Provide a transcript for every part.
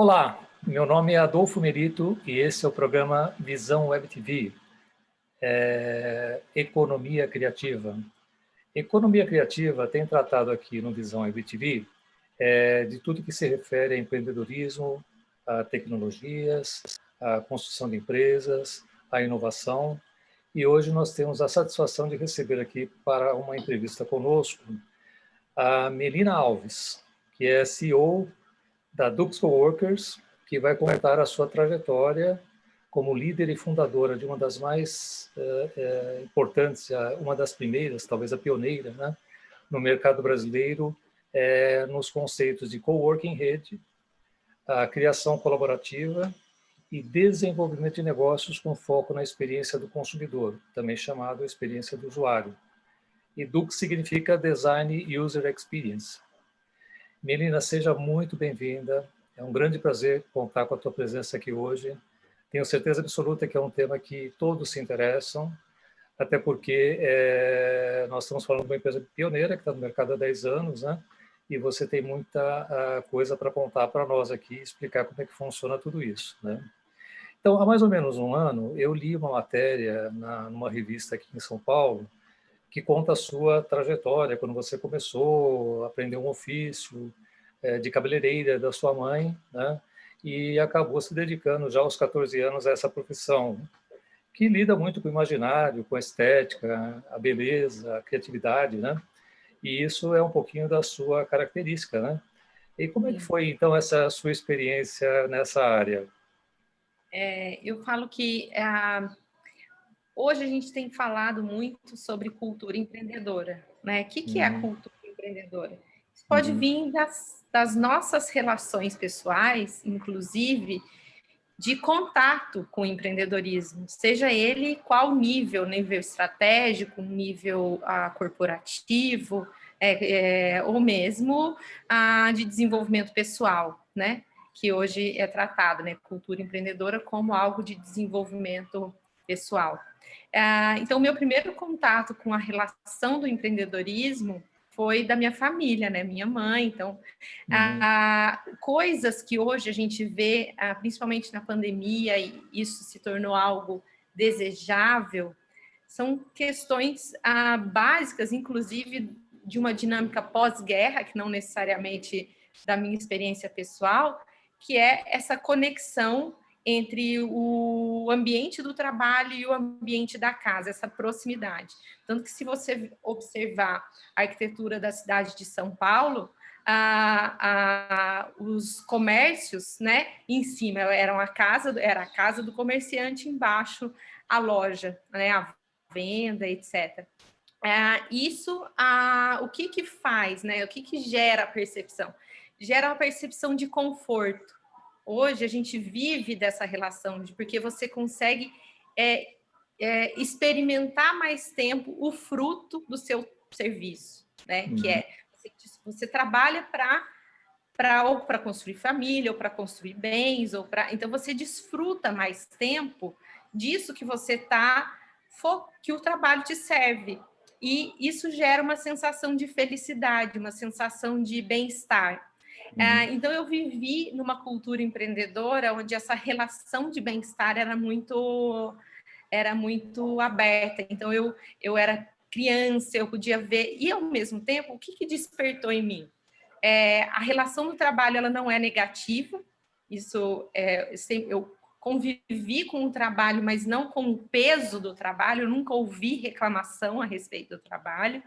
Olá, meu nome é Adolfo Merito e esse é o programa Visão Web TV, Economia Criativa. Economia Criativa tem tratado aqui no Visão Web TV de tudo que se refere a empreendedorismo, a tecnologias, a construção de empresas, a inovação. E hoje nós temos a satisfação de receber aqui para uma entrevista conosco a Melina Alves, que é CEO da Dux Coworkers, que vai contar a sua trajetória como líder e fundadora de uma das mais importantes, uma das primeiras, talvez a pioneira, né, no mercado brasileiro, nos conceitos de coworking rede, a criação colaborativa e desenvolvimento de negócios com foco na experiência do consumidor, também chamado experiência do usuário. E Dux significa Design User Experience. Melina, seja muito bem-vinda. É um grande prazer contar com a tua presença aqui hoje. Tenho certeza absoluta que é um tema que todos se interessam, até porque nós estamos falando de uma empresa pioneira que está no mercado há 10 anos, né? E você tem muita coisa para contar para nós aqui, explicar como é que funciona tudo isso, né? Então, há mais ou menos um ano, eu li uma matéria numa revista aqui em São Paulo que conta a sua trajetória, quando você começou a aprender um ofício de cabeleireira da sua mãe, né? E acabou se dedicando já aos 14 anos a essa profissão, que lida muito com o imaginário, com a estética, a beleza, a criatividade, né? E isso é um pouquinho da sua característica, né? E como é que foi, então, essa sua experiência nessa área? Eu falo que hoje a gente tem falado muito sobre cultura empreendedora, né? O que é a cultura empreendedora? Isso pode vir das nossas relações pessoais, inclusive, de contato com o empreendedorismo, seja ele qual nível estratégico, nível corporativo, ou mesmo de desenvolvimento pessoal, né? Que hoje é tratado, né? Cultura empreendedora como algo de desenvolvimento pessoal. Então, meu primeiro contato com a relação do empreendedorismo foi da minha família, né? Minha mãe. Então, coisas que hoje a gente vê, principalmente na pandemia, e isso se tornou algo desejável, são questões básicas, inclusive de uma dinâmica pós-guerra, que não necessariamente da minha experiência pessoal, que é essa conexão entre o ambiente do trabalho e o ambiente da casa, essa proximidade. Tanto que, se você observar a arquitetura da cidade de São Paulo, os comércios, né, em cima era a casa do comerciante, embaixo a loja, né, a venda, etc. O que faz, né? O que gera a percepção? Gera uma percepção de conforto. Hoje a gente vive dessa relação, porque você consegue experimentar mais tempo o fruto do seu serviço, né? Que é você trabalha ou para construir família, ou para construir bens, então você desfruta mais tempo disso que que o trabalho te serve. E isso gera uma sensação de felicidade, uma sensação de bem-estar. Então, eu vivi numa cultura empreendedora onde essa relação de bem-estar era muito aberta. Então, eu era criança, eu podia ver, e ao mesmo tempo, o que despertou em mim? A relação do trabalho, ela não é negativa, isso eu convivi com o trabalho, mas não com o peso do trabalho, eu nunca ouvi reclamação a respeito do trabalho.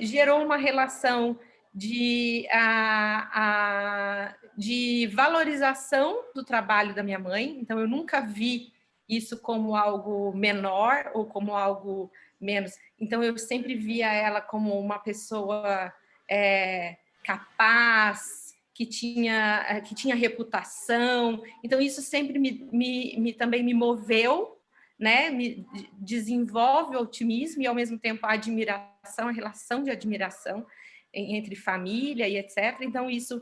Gerou uma relação de valorização do trabalho da minha mãe, então eu nunca vi isso como algo menor ou como algo menos. Então eu sempre via ela como uma pessoa capaz, que tinha reputação. Então isso sempre também me moveu, né? Me desenvolve o otimismo e, ao mesmo tempo, a admiração, a relação de admiração entre família e etc. Então, isso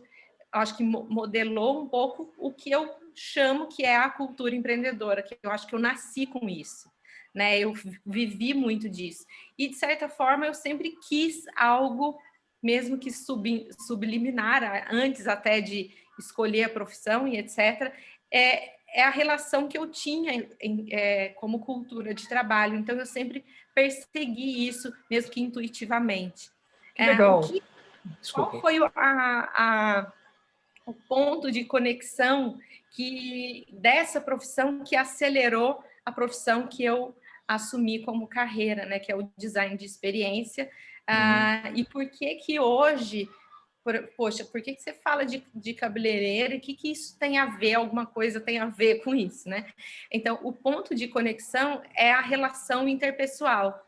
acho que modelou um pouco o que eu chamo que é a cultura empreendedora, que eu acho que eu nasci com isso, né? Eu vivi muito disso. E, de certa forma, eu sempre quis algo mesmo que subliminar, antes até de escolher a profissão e etc., é a relação que eu tinha como cultura de trabalho. Então, eu sempre persegui isso, mesmo que intuitivamente. Que legal. Qual foi o ponto de conexão dessa profissão que acelerou a profissão que eu assumi como carreira, né, que é o design de experiência? E por que hoje, poxa, por que você fala de cabeleireiro e o que isso tem a ver, alguma coisa tem a ver com isso, né? Então, o ponto de conexão é a relação interpessoal.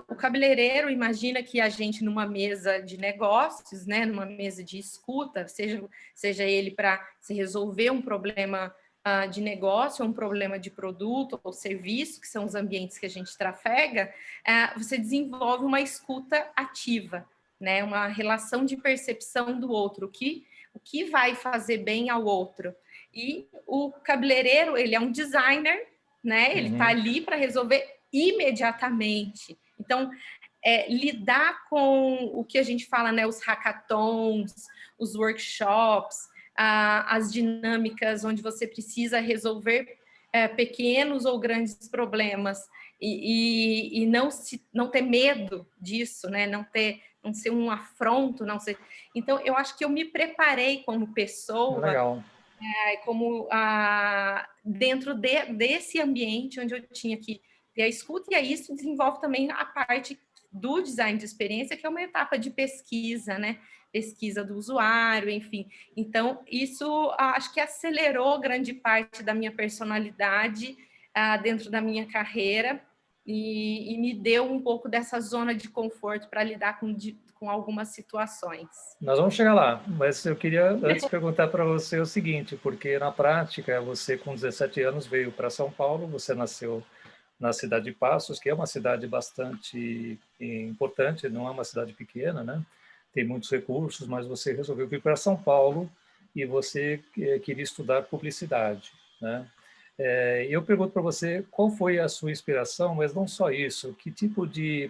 O cabeleireiro imagina que a gente numa mesa de negócios, né, numa mesa de escuta, seja ele para se resolver um problema de negócio, um problema de produto ou serviço, que são os ambientes que a gente trafega, você desenvolve uma escuta ativa, né, uma relação de percepção do outro, o que vai fazer bem ao outro. E o cabeleireiro, ele é um designer, né, ele está ali para resolver imediatamente. Então, lidar com o que a gente fala, né, os hackathons, os workshops, as dinâmicas onde você precisa resolver pequenos ou grandes problemas e não ter medo disso, né, não ser um afronto, não ser. Então, eu acho que eu me preparei como pessoa. Legal. Como dentro desse ambiente onde eu tinha que ter a escuta, e aí isso desenvolve também a parte do design de experiência, que é uma etapa de pesquisa, né? Pesquisa do usuário, enfim. Então, isso acho que acelerou grande parte da minha personalidade dentro da minha carreira e me deu um pouco dessa zona de conforto para lidar com algumas situações. Nós vamos chegar lá, mas eu queria antes perguntar para você o seguinte, porque na prática você com 17 anos veio para São Paulo, você nasceu na cidade de Passos, que é uma cidade bastante importante, não é uma cidade pequena, né? Tem muitos recursos, mas você resolveu vir para São Paulo e você queria estudar publicidade, né? Eu pergunto para você qual foi a sua inspiração, mas não só isso, que tipo de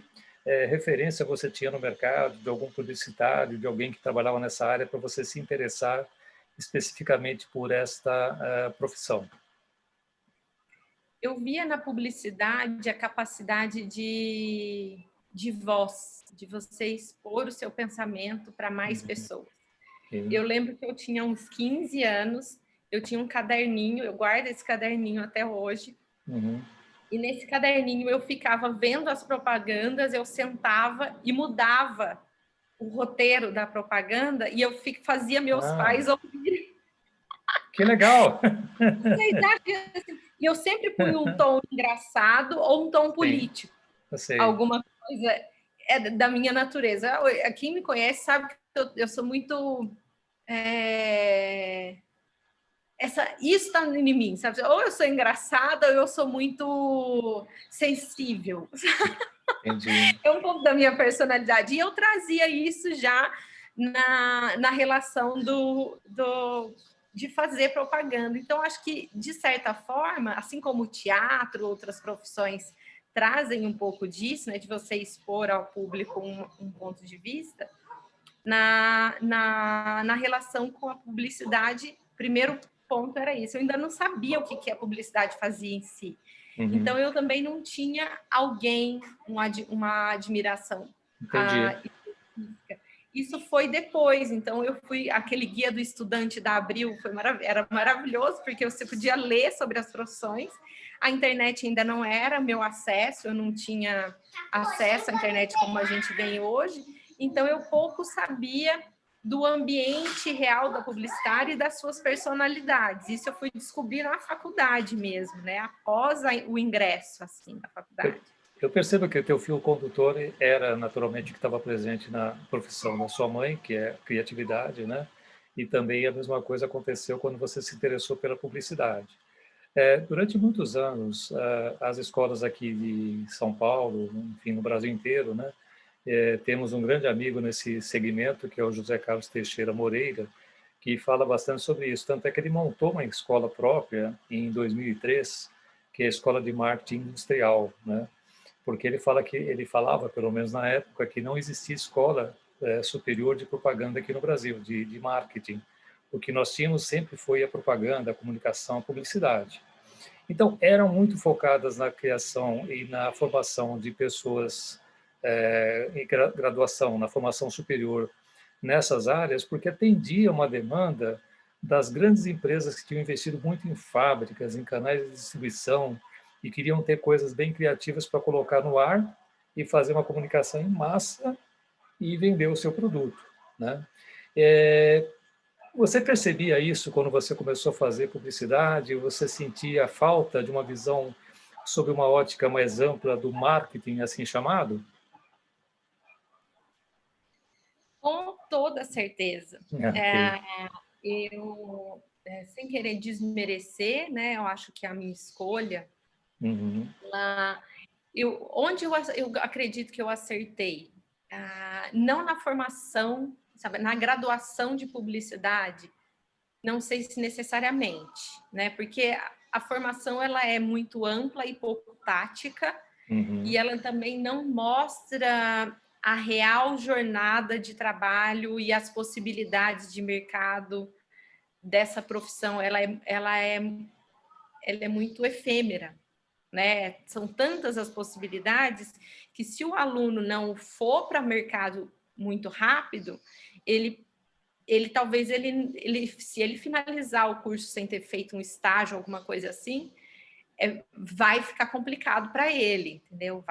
referência você tinha no mercado, de algum publicitário, de alguém que trabalhava nessa área, para você se interessar especificamente por esta profissão? Eu via na publicidade a capacidade de voz, de você expor o seu pensamento para mais pessoas. Eu lembro que eu tinha uns 15 anos, eu tinha um caderninho, eu guardo esse caderninho até hoje, e nesse caderninho eu ficava vendo as propagandas, eu sentava e mudava o roteiro da propaganda e eu fazia meus pais ouvirem. Que legal! E eu sempre punha um tom engraçado ou um tom político. Sim, alguma coisa da minha natureza. Quem me conhece sabe que eu sou muito... isso está em mim, sabe? Ou eu sou engraçada ou eu sou muito sensível. Entendi. É um pouco da minha personalidade. E eu trazia isso já na relação de fazer propaganda. Então, acho que, de certa forma, assim como o teatro, outras profissões trazem um pouco disso, né, de você expor ao público um ponto de vista, na relação com a publicidade, primeiro ponto era isso. Eu ainda não sabia o que a publicidade fazia em si. Então, eu também não tinha alguém, uma admiração específica. Isso foi depois. Então, eu fui... Aquele guia do estudante da Abril era maravilhoso, porque você podia ler sobre as profissões. A internet ainda não era meu acesso, eu não tinha acesso à internet como a gente tem hoje. Então, eu pouco sabia do ambiente real da publicitária e das suas personalidades. Isso eu fui descobrir na faculdade mesmo, né? Após o ingresso, assim, da faculdade. Eu percebo que o teu fio condutor era naturalmente que estava presente na profissão da sua mãe, que é criatividade, né? E também a mesma coisa aconteceu quando você se interessou pela publicidade. Durante muitos anos, as escolas aqui de São Paulo, enfim, no Brasil inteiro, né? Temos um grande amigo nesse segmento, que é o José Carlos Teixeira Moreira, que fala bastante sobre isso. Tanto é que ele montou uma escola própria em 2003, que é a Escola de Marketing Industrial, né? Porque ele falava, pelo menos na época, que não existia escola superior de propaganda aqui no Brasil, de marketing. O que nós tínhamos sempre foi a propaganda, a comunicação, a publicidade. Então, eram muito focadas na criação e na formação de pessoas em graduação, na formação superior nessas áreas, porque atendia uma demanda das grandes empresas que tinham investido muito em fábricas, em canais de distribuição e queriam ter coisas bem criativas para colocar no ar e fazer uma comunicação em massa e vender o seu produto, né? Você percebia isso quando você começou a fazer publicidade? Você sentia a falta de uma visão sob uma ótica mais ampla do marketing, assim chamado? Com toda certeza. Ok. Eu, sem querer desmerecer, né? Eu acho que a minha escolha, Uhum. onde eu acredito que eu acertei, não na formação, sabe, na graduação de publicidade, não sei se necessariamente, né? Porque a formação ela é muito ampla e pouco tática, e Uhum. ela também não mostra a real jornada de trabalho e as possibilidades de mercado dessa profissão. Ela é muito efêmera, né? São tantas as possibilidades que se o aluno não for para o mercado muito rápido, ele talvez se ele finalizar o curso sem ter feito um estágio, alguma coisa assim, vai ficar complicado para ele, entendeu?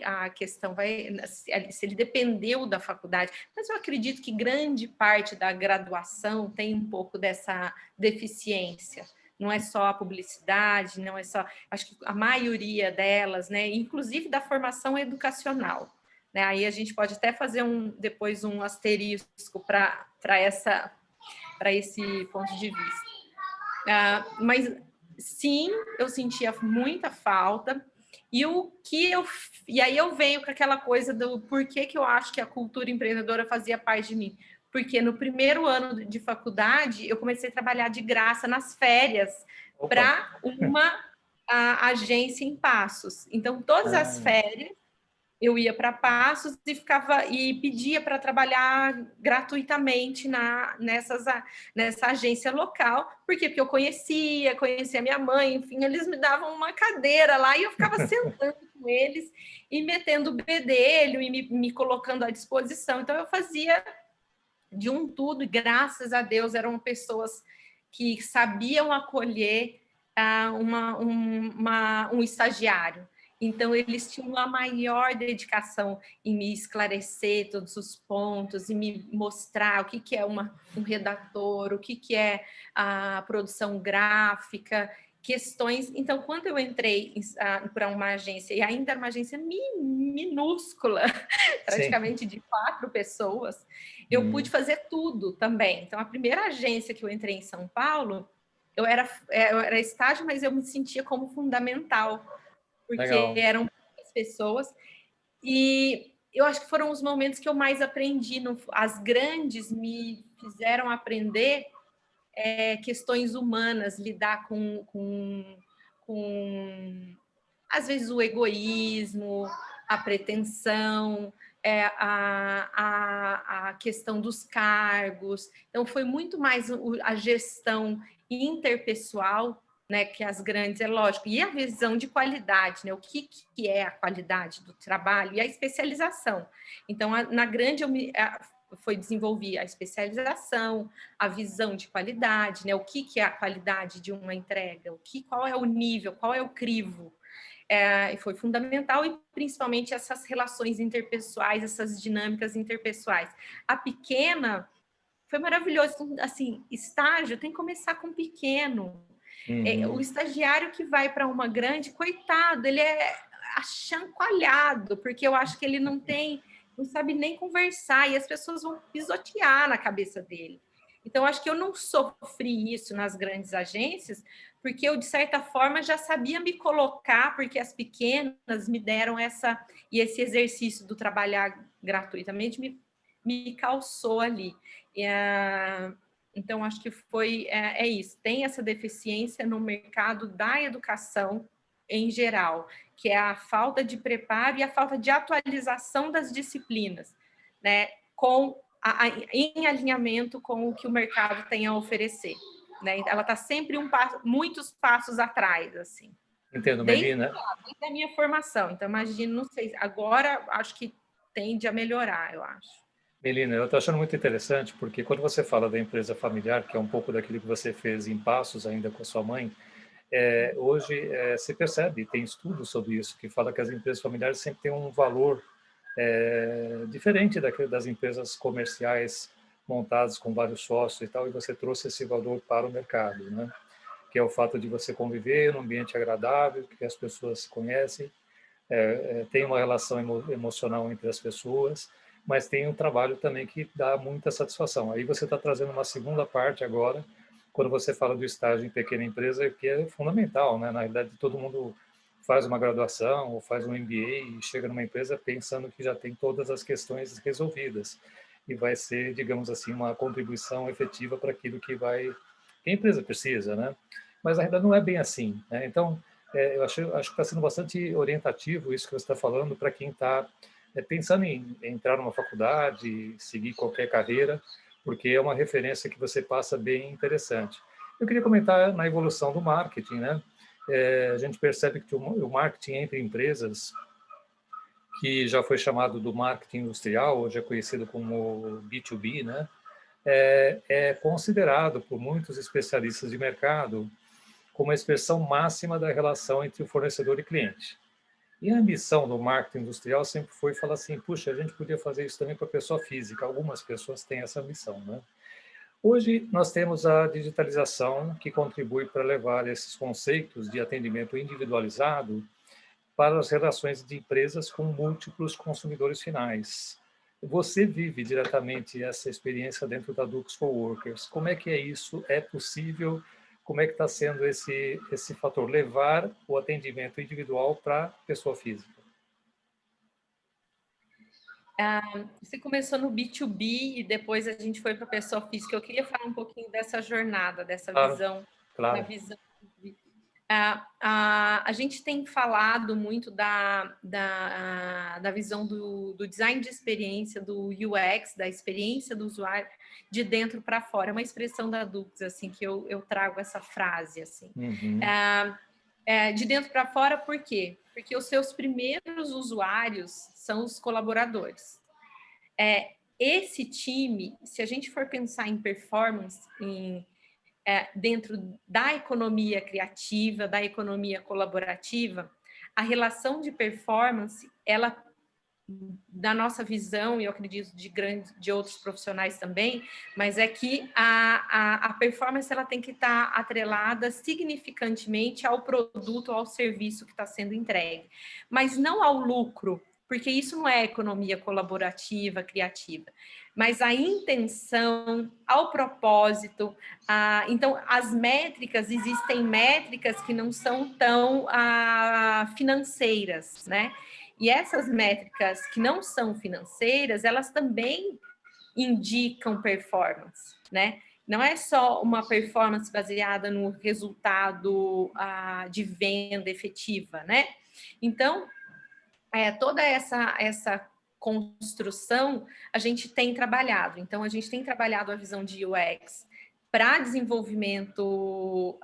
A questão vai, se ele dependeu da faculdade, mas eu acredito que grande parte da graduação tem um pouco dessa deficiência. Não é só a publicidade, não é só, acho que a maioria delas, né, inclusive da formação educacional, né? Aí a gente pode até fazer depois um asterisco para esse ponto de vista. Mas sim, eu sentia muita falta. E aí eu venho com aquela coisa do porquê que eu acho que a cultura empreendedora fazia parte de mim. Porque no primeiro ano de faculdade, eu comecei a trabalhar de graça nas férias Opa! para uma agência em Passos. Então, todas as Ah, férias, eu ia para Passos e pedia para trabalhar gratuitamente nessa agência local. Por quê? Porque eu conhecia minha mãe, enfim, eles me davam uma cadeira lá e eu ficava sentando com eles e metendo o bedelho e me colocando à disposição. Então, eu fazia de um tudo, e graças a Deus eram pessoas que sabiam acolher um estagiário. Então, eles tinham a maior dedicação em me esclarecer todos os pontos, e me mostrar o que é um redator, o que é a produção gráfica, questões. Então, quando eu entrei para uma agência, e ainda era uma agência minúscula, sim. praticamente de 4 pessoas, eu pude Hum. fazer tudo também. Então, a primeira agência que eu entrei em São Paulo, eu era estágio, mas eu me sentia como fundamental, porque Legal. eram poucas pessoas. E eu acho que foram os momentos que eu mais aprendi. As grandes me fizeram aprender questões humanas, lidar com às vezes o egoísmo, a pretensão, a questão dos cargos. Então, foi muito mais a gestão interpessoal, né, que as grandes, é lógico, e a visão de qualidade, né, o que é a qualidade do trabalho e a especialização. Então, na grande foi desenvolver a especialização, a visão de qualidade, né, o que é a qualidade de uma entrega, qual é o nível, qual é o crivo. E foi fundamental, e principalmente essas relações interpessoais, essas dinâmicas interpessoais. A pequena foi maravilhoso, assim, estágio tem que começar com pequeno. O Uhum. estagiário que vai para uma grande, coitado, ele é achacoalhado, porque eu acho que ele não sabe nem conversar, e as pessoas vão pisotear na cabeça dele. Então, acho que eu não sofri isso nas grandes agências, porque eu, de certa forma, já sabia me colocar, porque as pequenas me deram esse exercício do trabalhar gratuitamente me calçou ali. Então, acho que é isso. Tem essa deficiência no mercado da educação em geral, que é a falta de preparo e a falta de atualização das disciplinas, né? em alinhamento com o que o mercado tem a oferecer, né? Ela está sempre muitos passos atrás, assim. Entendo, Melina. Desde a minha formação. Então, imagino, não sei, agora acho que tende a melhorar, eu acho. Melina, eu estou achando muito interessante, porque quando você fala da empresa familiar, que é um pouco daquilo que você fez em Passos ainda com a sua mãe, hoje se percebe, tem estudos sobre isso, que fala que as empresas familiares sempre têm um valor diferente das empresas comerciais montadas com vários sócios e tal, e você trouxe esse valor para o mercado, né? Que é o fato de você conviver num ambiente agradável, que as pessoas se conhecem, tem uma relação emocional entre as pessoas, mas tem um trabalho também que dá muita satisfação. Aí você está trazendo uma segunda parte agora, quando você fala do estágio em pequena empresa, que é fundamental, né? Na realidade, todo mundo faz uma graduação ou faz um MBA e chega numa empresa pensando que já tem todas as questões resolvidas e vai ser, digamos assim, uma contribuição efetiva para aquilo que a empresa precisa, né? Mas na realidade não é bem assim, né? Então, eu acho que está sendo bastante orientativo isso que você está falando para quem está pensando em entrar numa faculdade, seguir qualquer carreira, porque é uma referência que você passa bem interessante. Eu queria comentar na evolução do marketing, né? A gente percebe que o marketing entre empresas, que já foi chamado do marketing industrial, hoje é conhecido como B2B, né? É considerado por muitos especialistas de mercado como a expressão máxima da relação entre o fornecedor e cliente. E a ambição do marketing industrial sempre foi falar assim, puxa, a gente podia fazer isso também para a pessoa física. Algumas pessoas têm essa ambição, né? Hoje nós temos a digitalização que contribui para levar esses conceitos de atendimento individualizado para as relações de empresas com múltiplos consumidores finais. Você vive diretamente essa experiência dentro da Dux Coworkers. Como é que é isso? É possível? Como é que está sendo esse fator, levar o atendimento individual para a pessoa física? Você começou no B2B e depois a gente foi para a pessoa física. Eu queria falar um pouquinho dessa jornada, dessa visão. Claro. Da visão. A gente tem falado muito da visão do design de experiência, do UX, da experiência do usuário, de dentro para fora. É uma expressão da Dux, assim, que eu trago essa frase, assim. Uhum. De dentro para fora, por quê? Porque os seus primeiros usuários são os colaboradores. Esse time, se a gente for pensar em performance, dentro da economia criativa, da economia colaborativa, a relação de performance, ela, da nossa visão, e eu acredito de outros profissionais também, mas é que a performance ela tem que estar atrelada significantemente ao produto, ao serviço que está sendo entregue, mas não ao lucro, porque isso não é economia colaborativa, criativa, mas a intenção, ao propósito. Então, as métricas, existem métricas que não são tão financeiras, né? E essas métricas que não são financeiras, elas também indicam performance, né? Não é só uma performance baseada no resultado de venda efetiva, né? Então, toda essa construção a gente tem trabalhado. Então, a gente tem trabalhado a visão de UX para desenvolvimento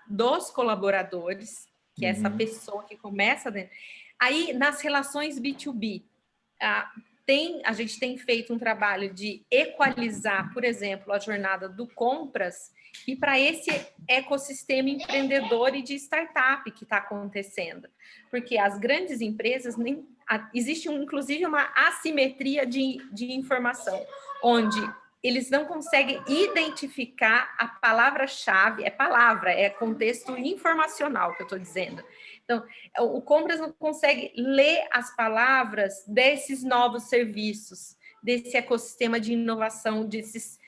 dos colaboradores, que é essa pessoa que começa dentro. Aí, nas relações B2B, a gente tem feito um trabalho de equalizar, por exemplo, a jornada do compras e para esse ecossistema empreendedor e de startup que está acontecendo. Porque as grandes empresas, existe inclusive uma assimetria de informação, onde eles não conseguem identificar a palavra-chave, é contexto informacional que eu estou dizendo. Então, o compras não consegue ler as palavras desses novos serviços, desse ecossistema de inovação, desses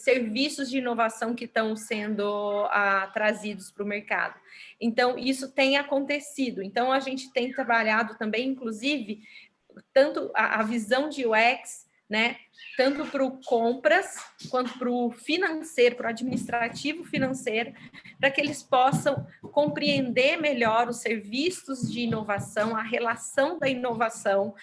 serviços de inovação que estão sendo trazidos para o mercado. Então, isso tem acontecido. Então, a gente tem trabalhado também, inclusive, tanto a visão de UX né? Tanto para o compras, quanto para o financeiro, para o administrativo financeiro, para que eles possam compreender melhor os serviços de inovação, a relação da inovação,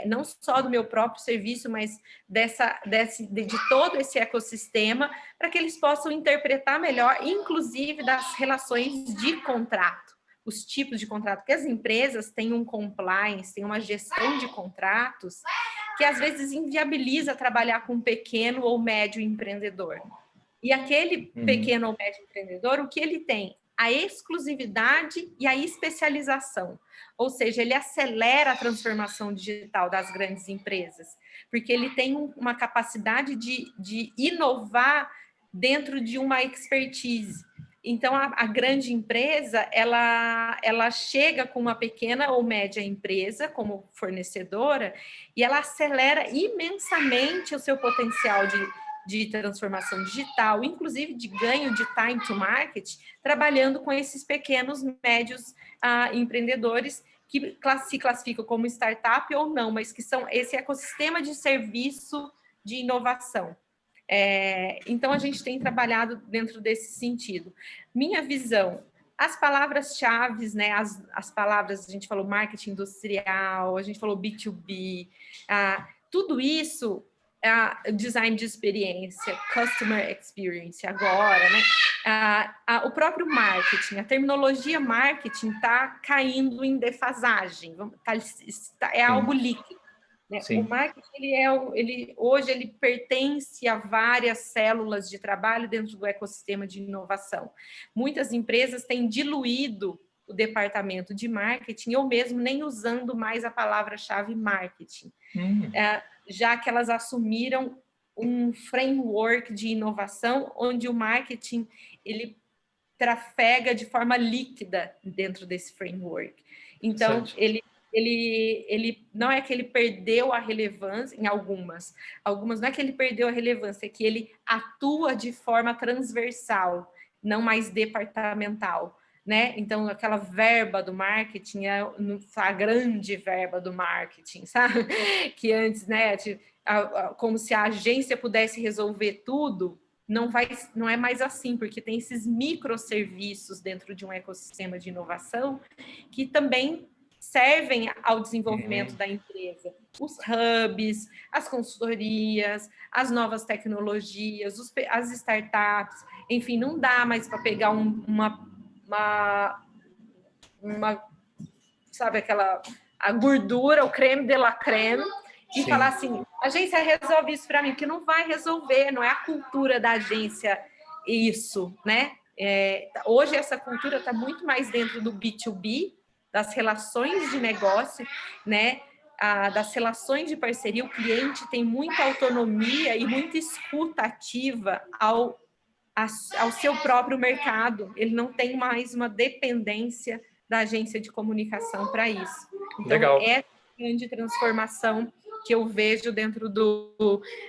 não só do meu próprio serviço, mas de todo esse ecossistema, para que eles possam interpretar melhor, inclusive das relações de contrato, os tipos de contrato, porque as empresas têm um compliance, têm uma gestão de contratos que às vezes inviabiliza trabalhar com um pequeno ou médio empreendedor. E aquele pequeno ou médio empreendedor, o que ele tem? A exclusividade e a especialização. Ou seja, ele acelera a transformação digital das grandes empresas, porque ele tem uma capacidade de inovar dentro de uma expertise. Então, a grande empresa, ela chega com uma pequena ou média empresa como fornecedora e ela acelera imensamente o seu potencial de transformação digital, inclusive de ganho de time to market, trabalhando com esses pequenos, médios empreendedores que se classificam como startup ou não, mas que são esse ecossistema de serviço de inovação. Então, a gente tem trabalhado dentro desse sentido. Minha visão, as palavras-chave, né, as palavras, a gente falou marketing industrial, a gente falou B2B, tudo isso, design de experiência, customer experience agora, né? O próprio marketing, a terminologia marketing está caindo em defasagem, é algo líquido. O marketing, hoje, ele pertence a várias células de trabalho dentro do ecossistema de inovação. Muitas empresas têm diluído o departamento de marketing, ou mesmo nem usando mais a palavra-chave marketing, já que elas assumiram um framework de inovação onde o marketing ele trafega de forma líquida dentro desse framework. Então, ele não é que ele perdeu a relevância em algumas não é que ele perdeu a relevância, é que ele atua de forma transversal, não mais departamental, né? Então, aquela verba do marketing é a grande verba do marketing, sabe? Que antes, né, como se a agência pudesse resolver tudo, não é mais assim, porque tem esses microserviços dentro de um ecossistema de inovação que também servem ao desenvolvimento da empresa. Os hubs, as consultorias, as novas tecnologias, as startups, enfim, não dá mais para pegar uma sabe, a gordura, o creme de la creme, e falar assim, a agência resolve isso para mim, que não vai resolver, não é a cultura da agência isso, né? Hoje essa cultura está muito mais dentro do B2B, das relações de negócio, né? Das relações de parceria. O cliente tem muita autonomia e muita escuta ativa ao seu próprio mercado. Ele não tem mais uma dependência da agência de comunicação para isso. Então, legal. É a grande transformação que eu vejo dentro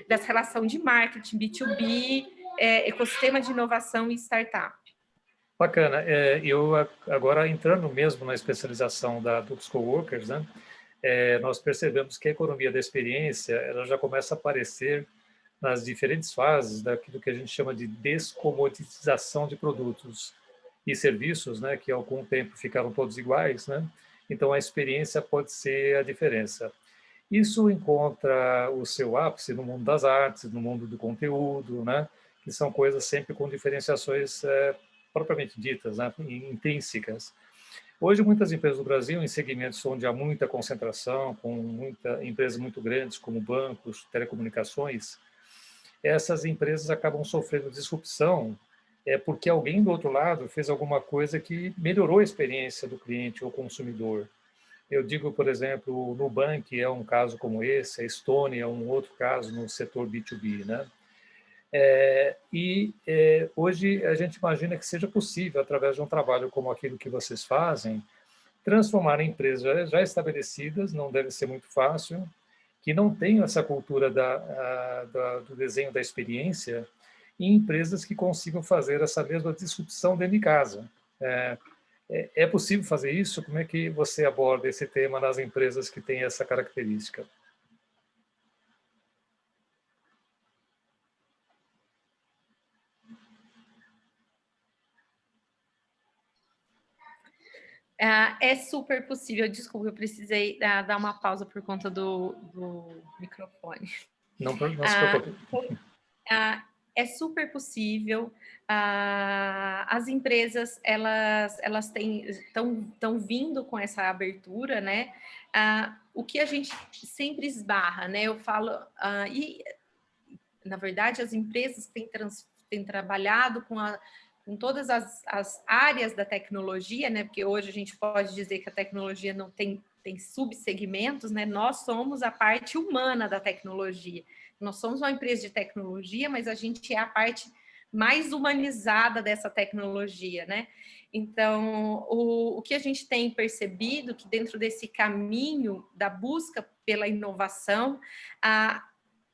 dessa relação de marketing, B2B, ecossistema de inovação e startup. Bacana. Eu agora entrando mesmo na especialização dos coworkers, né? Nós percebemos que a economia da experiência ela já começa a aparecer nas diferentes fases daquilo que a gente chama de descomoditização de produtos e serviços, né? Que ao algum tempo ficaram todos iguais, né? Então a experiência pode ser a diferença. Isso encontra o seu ápice no mundo das artes, no mundo do conteúdo, né? Que são coisas sempre com diferenciações propriamente ditas, né? Intrínsecas. Hoje, muitas empresas do Brasil, em segmentos onde há muita concentração, com empresas muito grandes, como bancos, telecomunicações, essas empresas acabam sofrendo disrupção porque alguém do outro lado fez alguma coisa que melhorou a experiência do cliente ou consumidor. Eu digo, por exemplo, o Nubank é um caso como esse, a Estônia é um outro caso no setor B2B, né? Hoje a gente imagina que seja possível, através de um trabalho como aquele que vocês fazem, transformar empresas já estabelecidas, não deve ser muito fácil, que não tenham essa cultura do desenho da experiência, em empresas que consigam fazer essa mesma disrupção dentro de casa. É possível fazer isso? Como é que você aborda esse tema nas empresas que têm essa característica? É super possível. Desculpa, eu precisei dar uma pausa por conta do microfone. Não se preocupe. É super possível. As empresas elas estão vindo com essa abertura, né? O que a gente sempre esbarra, né? Eu falo, e na verdade as empresas têm trabalhado com todas as áreas da tecnologia, né? Porque hoje a gente pode dizer que a tecnologia não tem subsegmentos, né? Nós somos a parte humana da tecnologia. Nós somos uma empresa de tecnologia, mas a gente é a parte mais humanizada dessa tecnologia, né? Então, o que a gente tem percebido que dentro desse caminho da busca pela inovação,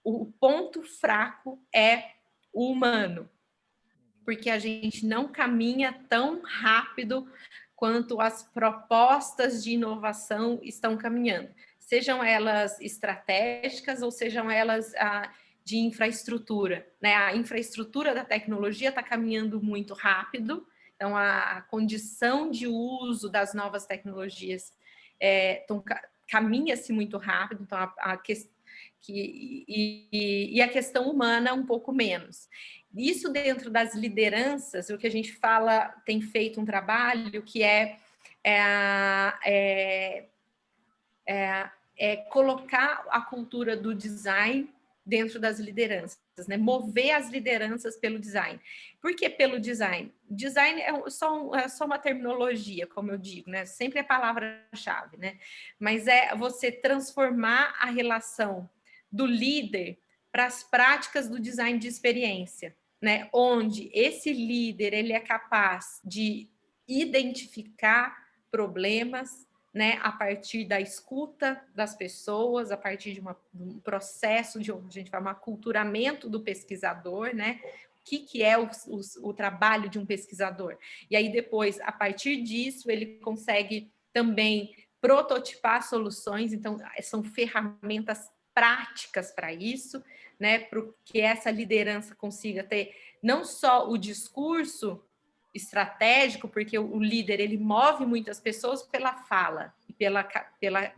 o ponto fraco é o humano, porque a gente não caminha tão rápido quanto as propostas de inovação estão caminhando, sejam elas estratégicas ou sejam elas de infraestrutura, né? A infraestrutura da tecnologia está caminhando muito rápido, então a condição de uso das novas tecnologias caminha-se muito rápido, então a questão humana um pouco menos. Isso dentro das lideranças, o que a gente fala, tem feito um trabalho que é colocar a cultura do design dentro das lideranças, né? Mover as lideranças pelo design. Por que pelo design? Design é só uma terminologia, como eu digo, né? Sempre é palavra-chave, né? Mas é você transformar a relação do líder para as práticas do design de experiência, né? Onde esse líder ele é capaz de identificar problemas, né, a partir da escuta das pessoas, a partir de um processo de a gente fala, um aculturamento do pesquisador, né? O que é o trabalho de um pesquisador? E aí depois, a partir disso, ele consegue também prototipar soluções, então são ferramentas práticas para isso, né? Para que essa liderança consiga ter não só o discurso estratégico, porque o líder ele move muitas pessoas pela fala, pela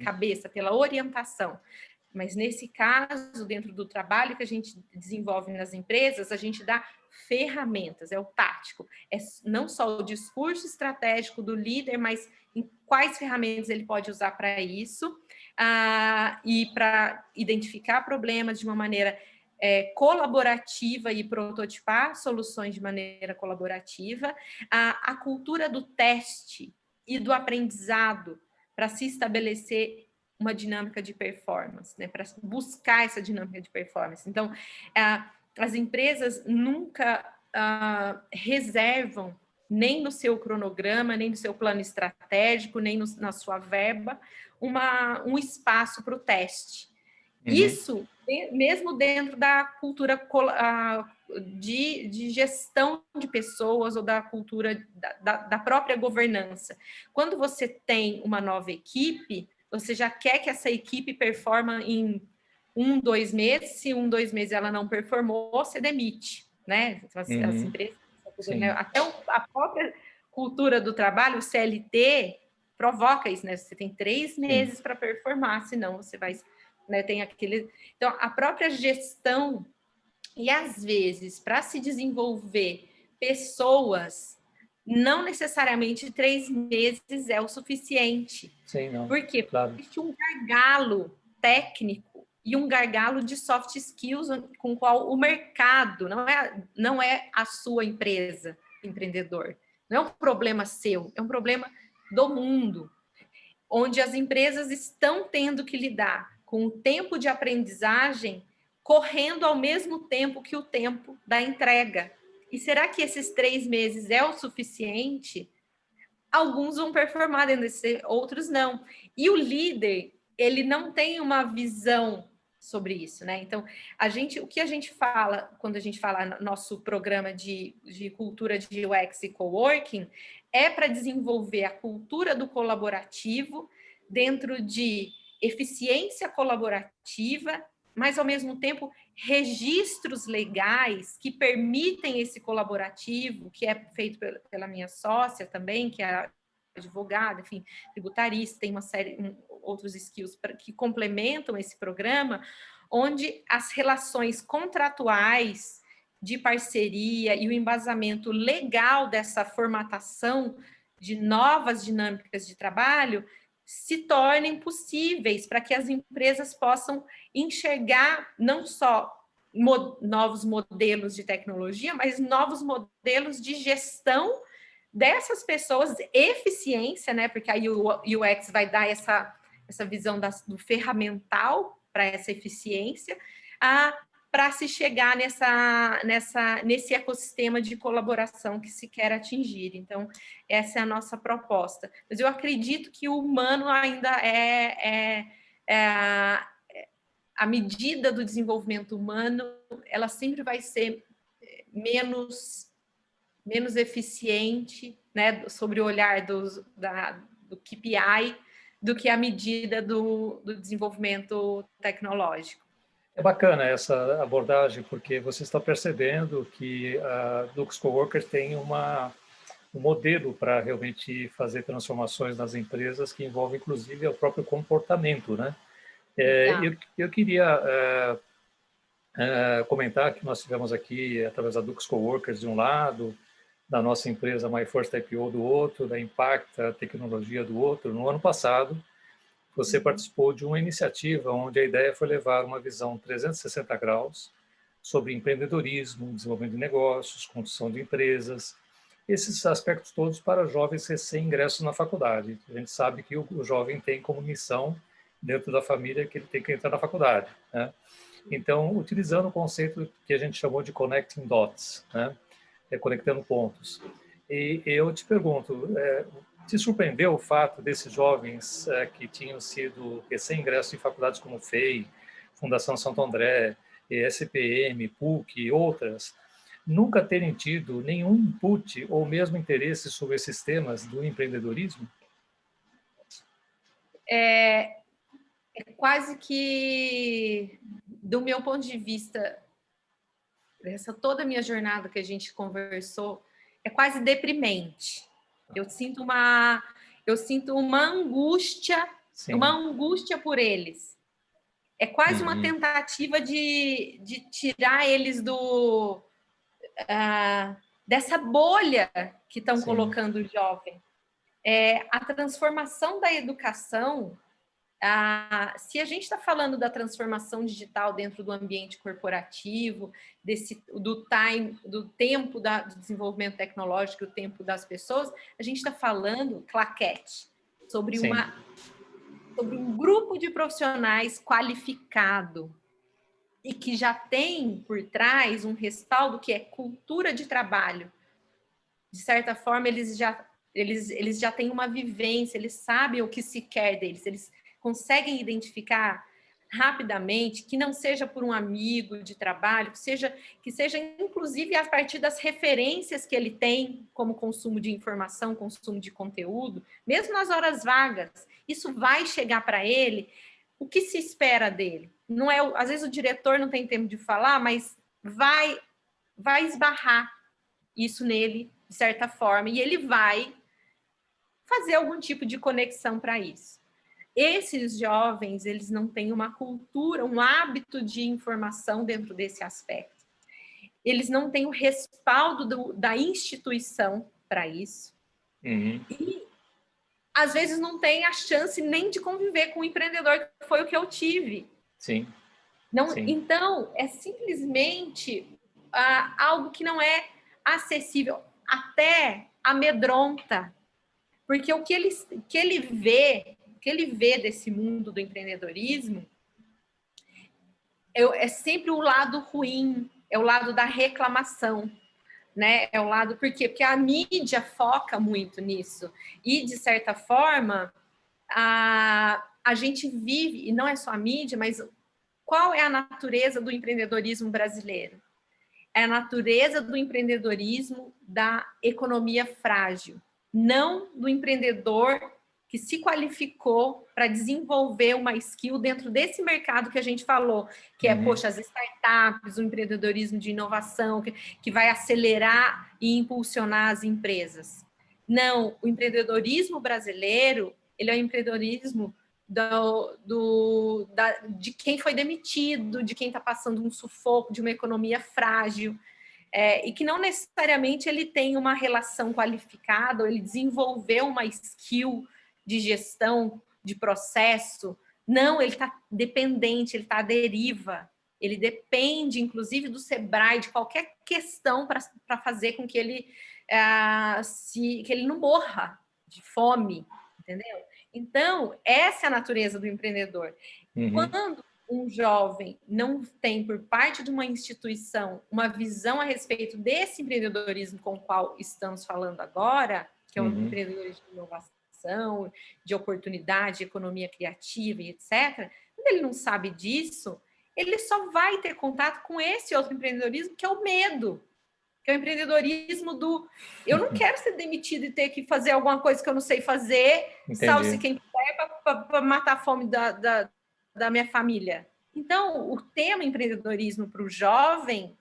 cabeça, pela orientação. Mas nesse caso, dentro do trabalho que a gente desenvolve nas empresas, a gente dá ferramentas, é o tático, é não só o discurso estratégico do líder, mas em quais ferramentas ele pode usar para isso, e para identificar problemas de uma maneira colaborativa e prototipar soluções de maneira colaborativa, a cultura do teste e do aprendizado para se estabelecer uma dinâmica de performance, né? Para buscar essa dinâmica de performance. Então, as empresas nunca reservam nem no seu cronograma, nem no seu plano estratégico, nem na sua verba, um espaço para o teste. Uhum. Isso, mesmo dentro da cultura de gestão de pessoas ou da cultura da própria governança. Quando você tem uma nova equipe, você já quer que essa equipe performa em 2 meses. Se 2 meses ela não performou, você demite, né? As empresas, né? Até a própria cultura do trabalho, o CLT, provoca isso, né? Você tem 3 meses para performar, senão você vai... Né, tem aquele... Então, a própria gestão, e às vezes, para se desenvolver pessoas, não necessariamente 3 meses é o suficiente. Sim, não. Por quê? Claro. Porque existe um gargalo técnico e um gargalo de soft skills com o qual o mercado, não é a sua empresa, empreendedor. Não é um problema seu, é um problema do mundo, onde as empresas estão tendo que lidar com o tempo de aprendizagem correndo ao mesmo tempo que o tempo da entrega. E será que esses 3 meses é o suficiente? Alguns vão performar dentro desse, outros não. E o líder, ele não tem uma visão sobre isso, né? Então, o que a gente fala, quando a gente fala no nosso programa de cultura de UX e coworking, é para desenvolver a cultura do colaborativo dentro de eficiência colaborativa, mas, ao mesmo tempo, registros legais que permitem esse colaborativo, que é feito pela minha sócia também, que é a advogado, enfim, tributarista, tem uma série outros skills que complementam esse programa, onde as relações contratuais de parceria e o embasamento legal dessa formatação de novas dinâmicas de trabalho se tornem possíveis para que as empresas possam enxergar não só novos modelos de tecnologia, mas novos modelos de gestão dessas pessoas, eficiência, né? Porque aí o UX vai dar essa visão do ferramental para essa eficiência, para se chegar nesse ecossistema de colaboração que se quer atingir. Então, essa é a nossa proposta. Mas eu acredito que o humano ainda a medida do desenvolvimento humano, ela sempre vai ser menos eficiente, né, sobre o olhar do KPI, do que a medida do desenvolvimento tecnológico. É bacana essa abordagem, porque você está percebendo que a Dux Coworkers tem um modelo para realmente fazer transformações nas empresas que envolvem, inclusive, o próprio comportamento, né? Eu queria comentar que nós tivemos aqui, através da Dux Coworkers de um lado, da nossa empresa My First IPO do outro, da Impacta Tecnologia do outro. No ano passado, você participou de uma iniciativa onde a ideia foi levar uma visão 360 graus sobre empreendedorismo, desenvolvimento de negócios, construção de empresas, esses aspectos todos para jovens recém-ingressos na faculdade. A gente sabe que o jovem tem como missão, dentro da família, que ele tem que entrar na faculdade, né? Então, utilizando o conceito que a gente chamou de connecting dots, né? Conectando pontos. E eu te pergunto, te surpreendeu o fato desses jovens que tinham sido recém-ingressos em faculdades como FEI, Fundação Santo André, SPM, PUC e outras, nunca terem tido nenhum input ou mesmo interesse sobre esses temas do empreendedorismo? É quase que, do meu ponto de vista, toda a minha jornada que a gente conversou, é quase deprimente. Eu sinto uma angústia, Sim. uma angústia por eles. É quase uma tentativa de tirar eles dessa bolha que estão colocando o jovem. A transformação da educação, se a gente está falando da transformação digital dentro do ambiente corporativo, do tempo do desenvolvimento tecnológico, o tempo das pessoas, a gente está falando, claquete, sobre um grupo de profissionais qualificado e que já tem por trás um respaldo que é cultura de trabalho. De certa forma, eles já têm uma vivência, eles sabem o que se quer deles, eles conseguem identificar rapidamente, que não seja por um amigo de trabalho, que seja inclusive a partir das referências que ele tem como consumo de informação, consumo de conteúdo, mesmo nas horas vagas, isso vai chegar para ele. O que se espera dele? Não é, às vezes o diretor não tem tempo de falar, mas vai esbarrar isso nele de certa forma e ele vai fazer algum tipo de conexão para isso. Esses jovens, eles não têm uma cultura, um hábito de informação dentro desse aspecto. Eles não têm o respaldo da instituição para isso. E, às vezes, não têm a chance nem de conviver com o empreendedor, que foi o que eu tive. Sim. Sim. Então, é simplesmente algo que não é acessível, até amedronta. Porque o que ele vê desse mundo do empreendedorismo é sempre o lado ruim, é o lado da reclamação, né? É o lado... Por quê? Porque a mídia foca muito nisso. E, de certa forma, a gente vive, e não é só a mídia, mas qual é a natureza do empreendedorismo brasileiro? É a natureza do empreendedorismo da economia frágil, não do empreendedor que se qualificou para desenvolver uma skill dentro desse mercado que a gente falou, que é, poxa, as startups, o empreendedorismo de inovação, que vai acelerar e impulsionar as empresas. Não, o empreendedorismo brasileiro, ele é o empreendedorismo de quem foi demitido, de quem está passando um sufoco, de uma economia frágil, e que não necessariamente ele tem uma relação qualificada, ou ele desenvolveu uma skill de gestão, de processo. Não, ele está dependente, ele está à deriva. Ele depende, inclusive, do Sebrae, de qualquer questão para fazer com que ele, que ele não morra de fome, entendeu? Então, essa é a natureza do empreendedor. Quando um jovem não tem, por parte de uma instituição, uma visão a respeito desse empreendedorismo com o qual estamos falando agora, que é um empreendedorismo de inovação, de oportunidade, de economia criativa e etc., quando ele não sabe disso, ele só vai ter contato com esse outro empreendedorismo, que é o medo, que é o empreendedorismo do eu não quero ser demitido e ter que fazer alguma coisa que eu não sei fazer, salve-se quem quiser, para matar a fome da minha família. Então, o tema empreendedorismo para o jovem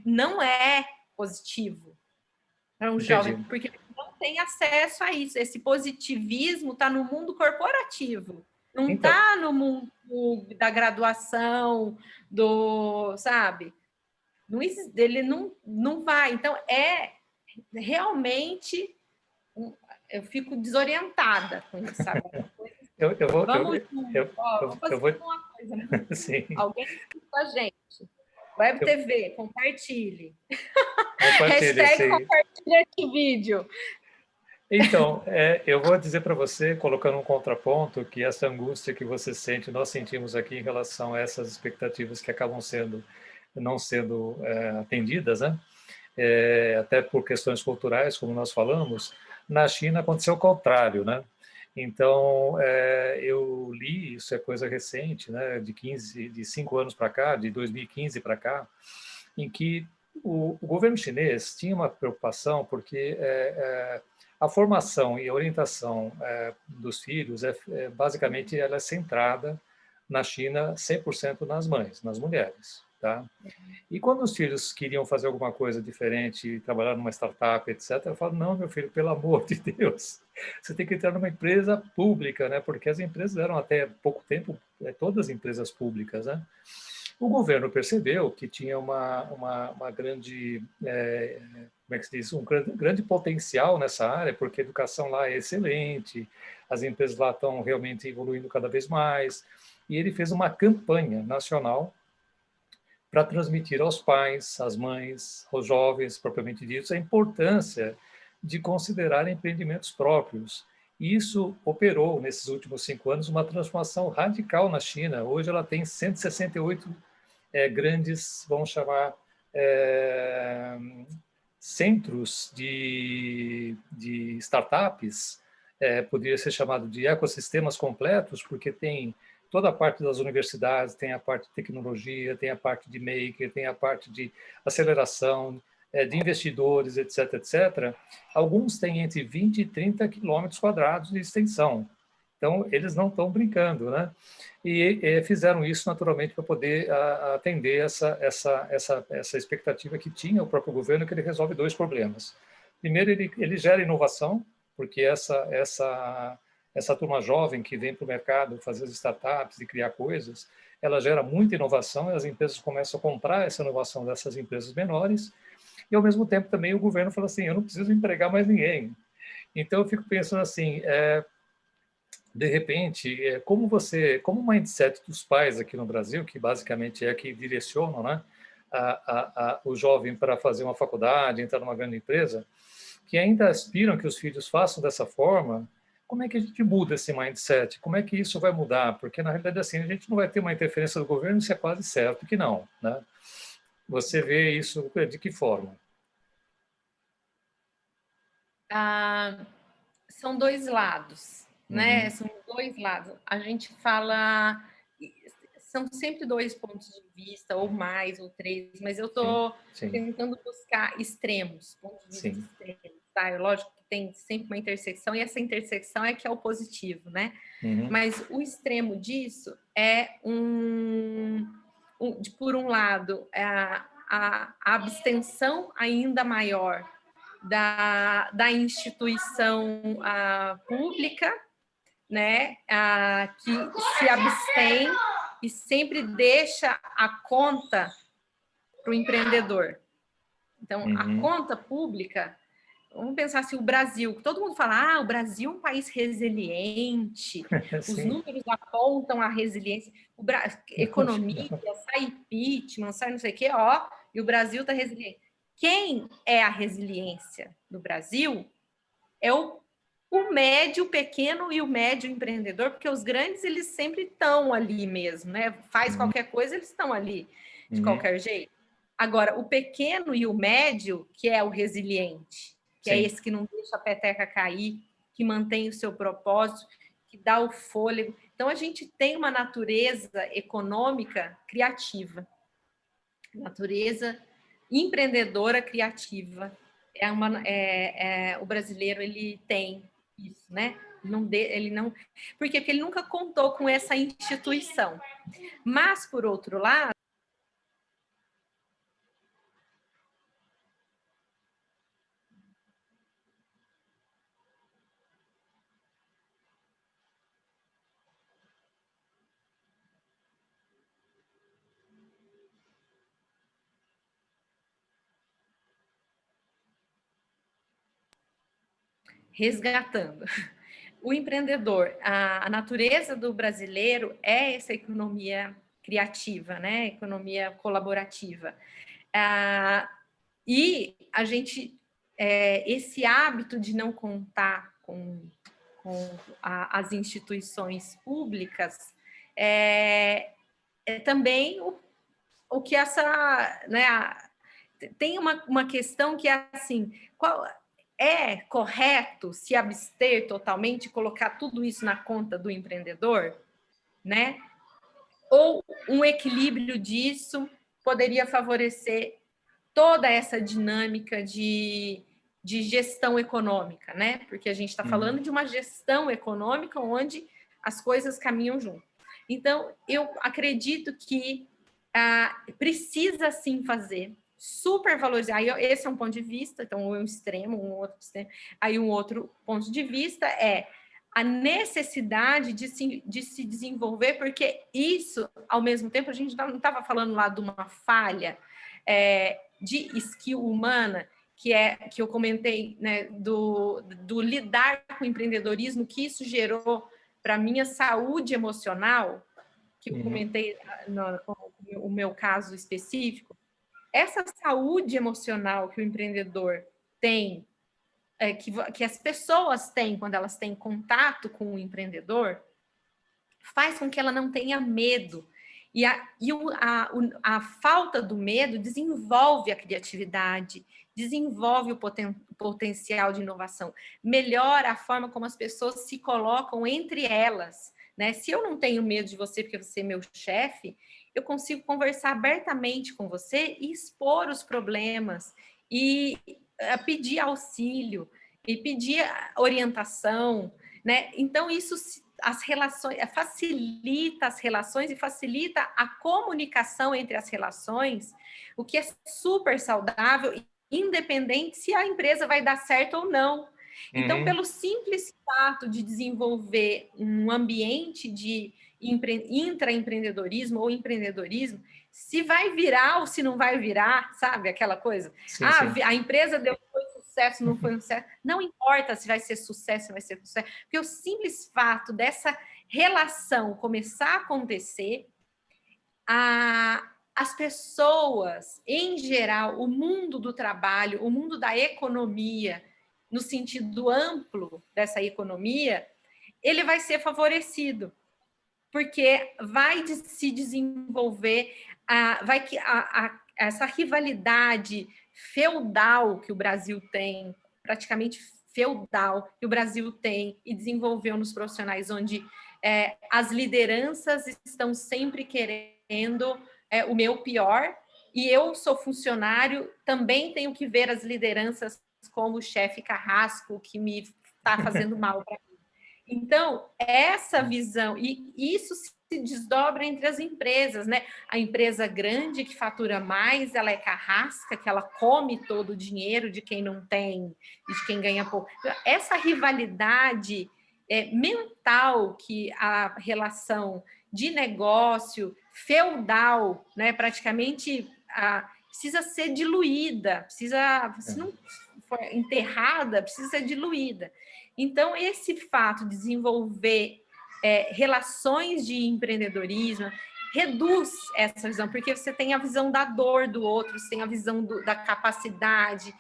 não é positivo para um jovem, porque ele não tem acesso a isso. Esse positivismo está no mundo corporativo, não está no mundo da graduação, sabe? Ele não vai. Então, realmente... Eu fico desorientada com isso, sabe? Vamos fazer uma coisa. Sim. Alguém escuta a gente. Web TV, compartilhe. Hashtag compartilha esse vídeo. Então, eu vou dizer para você, colocando um contraponto, que essa angústia que você sente, nós sentimos aqui em relação a essas expectativas que acabam não sendo atendidas, né? Até por questões culturais, como nós falamos. Na China aconteceu o contrário, né? Então, eu li, isso é coisa recente, né, de 5 anos para cá, de 2015 para cá, em que o governo chinês tinha uma preocupação porque a formação e a orientação dos filhos, basicamente, ela é centrada na China 100% nas mães, nas mulheres. Tá? E quando os filhos queriam fazer alguma coisa diferente, trabalhar numa startup, etc., eu falo, não, meu filho, pelo amor de Deus, você tem que entrar numa empresa pública, né? Porque as empresas eram até pouco tempo, todas empresas públicas, né? O governo percebeu que tinha uma grande, como é que se diz, um grande potencial nessa área, porque a educação lá é excelente, as empresas lá estão realmente evoluindo cada vez mais, e ele fez uma campanha nacional para transmitir aos pais, às mães, aos jovens, propriamente dito, a importância de considerar empreendimentos próprios. E isso operou, nesses últimos 5 anos, uma transformação radical na China. Hoje ela tem 168 grandes, vamos chamar, centros de startups, poderia ser chamado de ecossistemas completos, porque tem toda a parte das universidades, tem a parte de tecnologia, tem a parte de maker, tem a parte de aceleração, de investidores, etc., etc. Alguns têm entre 20 e 30 quilômetros quadrados de extensão. Então, eles não estão brincando, né? E fizeram isso, naturalmente, para poder atender essa expectativa que tinha o próprio governo, que ele resolve 2 problemas. Primeiro, ele gera inovação, porque essa turma jovem que vem para o mercado fazer as startups e criar coisas, ela gera muita inovação e as empresas começam a comprar essa inovação dessas empresas menores e, ao mesmo tempo, também o governo fala assim, eu não preciso empregar mais ninguém. Então, eu fico pensando assim, de repente, como o mindset dos pais aqui no Brasil, que basicamente é que direcionam, né, o jovem para fazer uma faculdade, entrar numa grande empresa, que ainda aspiram que os filhos façam dessa forma, como é que a gente muda esse mindset? Como é que isso vai mudar? Porque, na realidade, assim, a gente não vai ter uma interferência do governo, isso é quase certo que não, né? Você vê isso de que forma? São 2 lados, né? São 2 lados. A gente fala... São sempre 2 pontos de vista, ou mais, ou 3, mas eu estou tentando buscar extremos, pontos de vista extremos, tá? Lógico que tem sempre uma intersecção, e essa intersecção é que é o positivo, né? Mas o extremo disso é por um lado, a abstenção ainda maior da instituição pública, né, que se abstém e sempre deixa a conta para o empreendedor. Então, a conta pública, vamos pensar assim, o Brasil, todo mundo fala, o Brasil é um país resiliente, os números apontam a resiliência, economia, sai impeachment, sai não sei o quê, e o Brasil está resiliente. Quem é a resiliência do Brasil é o médio, pequeno e o médio empreendedor, porque os grandes, eles sempre estão ali mesmo, né? Faz qualquer coisa, eles estão ali de qualquer jeito. Agora, o pequeno e o médio, que é o resiliente, que é esse que não deixa a peteca cair, que mantém o seu propósito, que dá o fôlego. Então, a gente tem uma natureza econômica criativa, natureza empreendedora criativa. O brasileiro, ele tem isso, né? Porque ele nunca contou com essa instituição. Mas, por outro lado, resgatando. O empreendedor, a natureza do brasileiro é essa economia criativa, né? Economia colaborativa. E a gente, esse hábito de não contar com as instituições públicas é também o que essa, né? Tem uma questão que é assim, é correto se abster totalmente e colocar tudo isso na conta do empreendedor, né? Ou um equilíbrio disso poderia favorecer toda essa dinâmica de gestão econômica, né? Porque a gente está falando de uma gestão econômica onde as coisas caminham junto. Então, eu acredito que precisa sim fazer supervalorizar. Aí, esse é um ponto de vista, então um extremo, um outro extremo. Aí um outro ponto de vista é a necessidade de se desenvolver, porque isso, ao mesmo tempo, a gente não estava falando lá de uma falha de skill humana, que eu comentei, né, do lidar com o empreendedorismo, que isso gerou para a minha saúde emocional, que eu comentei no meu caso específico. Essa saúde emocional que o empreendedor tem, que as pessoas têm quando elas têm contato com o empreendedor, faz com que ela não tenha medo. E a falta do medo desenvolve a criatividade, desenvolve o potencial de inovação, melhora a forma como as pessoas se colocam entre elas, né? Se eu não tenho medo de você porque você é meu chefe, eu consigo conversar abertamente com você e expor os problemas e pedir auxílio e pedir orientação, né? Então isso as relações, facilita as relações e facilita a comunicação entre as relações, o que é super saudável, independente se a empresa vai dar certo ou não. Então, pelo simples fato de desenvolver um ambiente de intraempreendedorismo ou empreendedorismo, se vai virar ou se não vai virar, sabe? Aquela coisa. Sim. A empresa deu sucesso, não foi um sucesso. Não importa se vai ser sucesso, se vai ser sucesso, porque o simples fato dessa relação começar a acontecer, as pessoas, em geral, o mundo do trabalho, o mundo da economia, no sentido amplo dessa economia, ele vai ser favorecido, porque vai se desenvolver, essa rivalidade feudal que o Brasil tem, praticamente feudal, que o Brasil tem e desenvolveu nos profissionais, onde as lideranças estão sempre querendo o meu pior, e eu sou funcionário, também tenho que ver as lideranças como o chefe carrasco que me está fazendo mal para mim. Então, essa visão, e isso se desdobra entre as empresas, né? A empresa grande que fatura mais, ela é carrasca, que ela come todo o dinheiro de quem não tem e de quem ganha pouco. Essa rivalidade mental que a relação de negócio feudal, né, praticamente precisa ser diluída, precisa, se não for enterrada, precisa ser diluída. Então, esse fato de desenvolver relações de empreendedorismo reduz essa visão, porque você tem a visão da dor do outro, você tem a visão da capacidade,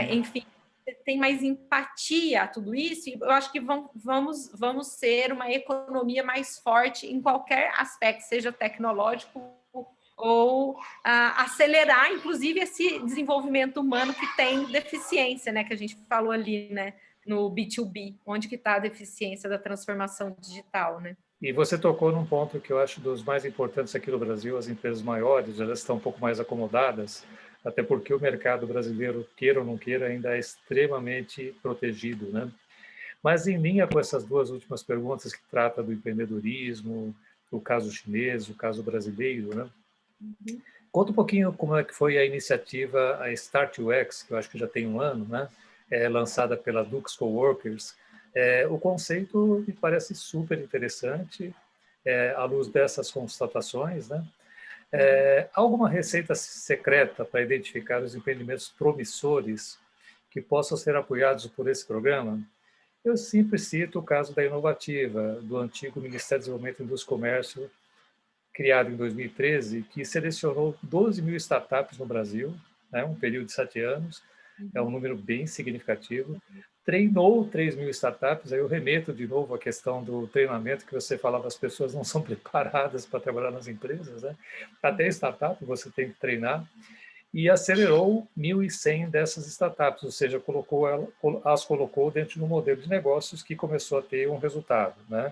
enfim, você tem mais empatia a tudo isso, e eu acho que vamos ser uma economia mais forte em qualquer aspecto, seja tecnológico ou acelerar, inclusive, esse desenvolvimento humano que tem deficiência, né, que a gente falou ali, né, no B2B, onde que está a deficiência da transformação digital, né? E você tocou num ponto que eu acho dos mais importantes aqui no Brasil. As empresas maiores, elas estão um pouco mais acomodadas, até porque o mercado brasileiro, queira ou não queira, ainda é extremamente protegido, né? Mas em linha com essas duas últimas perguntas que trata do empreendedorismo, o caso chinês, o caso brasileiro, né? Uhum. Conta um pouquinho como é que foi a iniciativa, a Start UX, que eu acho que já tem um ano, né? Lançada pela Dux Coworkers. O conceito me parece super interessante, à luz dessas constatações, né? Há alguma receita secreta para identificar os empreendimentos promissores que possam ser apoiados por esse programa? Eu sempre cito o caso da Inovativa, do antigo Ministério do Desenvolvimento e Indústria e Comércio, criado em 2013, que selecionou 12 mil startups no Brasil, né, um período de 7 anos, é um número bem significativo, treinou 3 mil startups, aí eu remeto de novo à questão do treinamento que você falava, as pessoas não são preparadas para trabalhar nas empresas, né? Até startup você tem que treinar, e acelerou 1.100 dessas startups, ou seja, as colocou dentro de um modelo de negócios que começou a ter um resultado, né?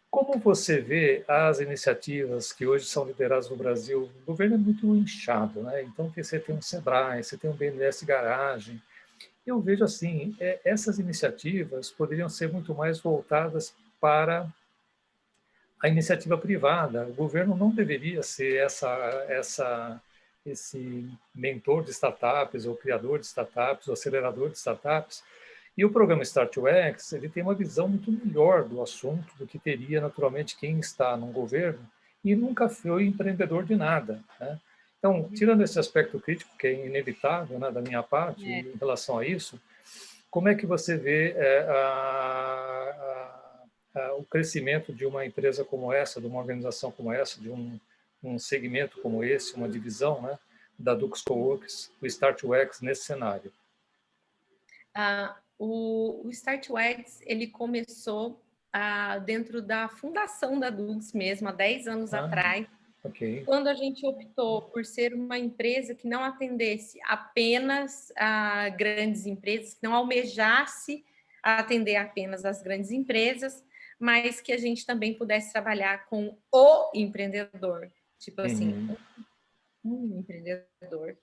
Como você vê as iniciativas que hoje são lideradas no Brasil? O governo é muito inchado, né? Então você tem um Sebrae, você tem um BNDES Garagem. Eu vejo assim, essas iniciativas poderiam ser muito mais voltadas para a iniciativa privada. O governo não deveria ser esse mentor de startups, ou criador de startups, ou acelerador de startups. E o programa Start UX, ele tem uma visão muito melhor do assunto do que teria, naturalmente, quem está num governo e nunca foi empreendedor de nada, né? Então, tirando esse aspecto crítico, que é inevitável, né, da minha parte, em relação a isso, como é que você vê o crescimento de uma empresa como essa, de uma organização como essa, de um segmento como esse, uma divisão, né, da Dux Coworks, o Start UX nesse cenário? O Start UX, ele começou dentro da fundação da Dux mesmo, há 10 anos atrás, quando a gente optou por ser uma empresa que não atendesse apenas a grandes empresas, que não almejasse atender apenas as grandes empresas, mas que a gente também pudesse trabalhar com o empreendedor, tipo assim, um empreendedor,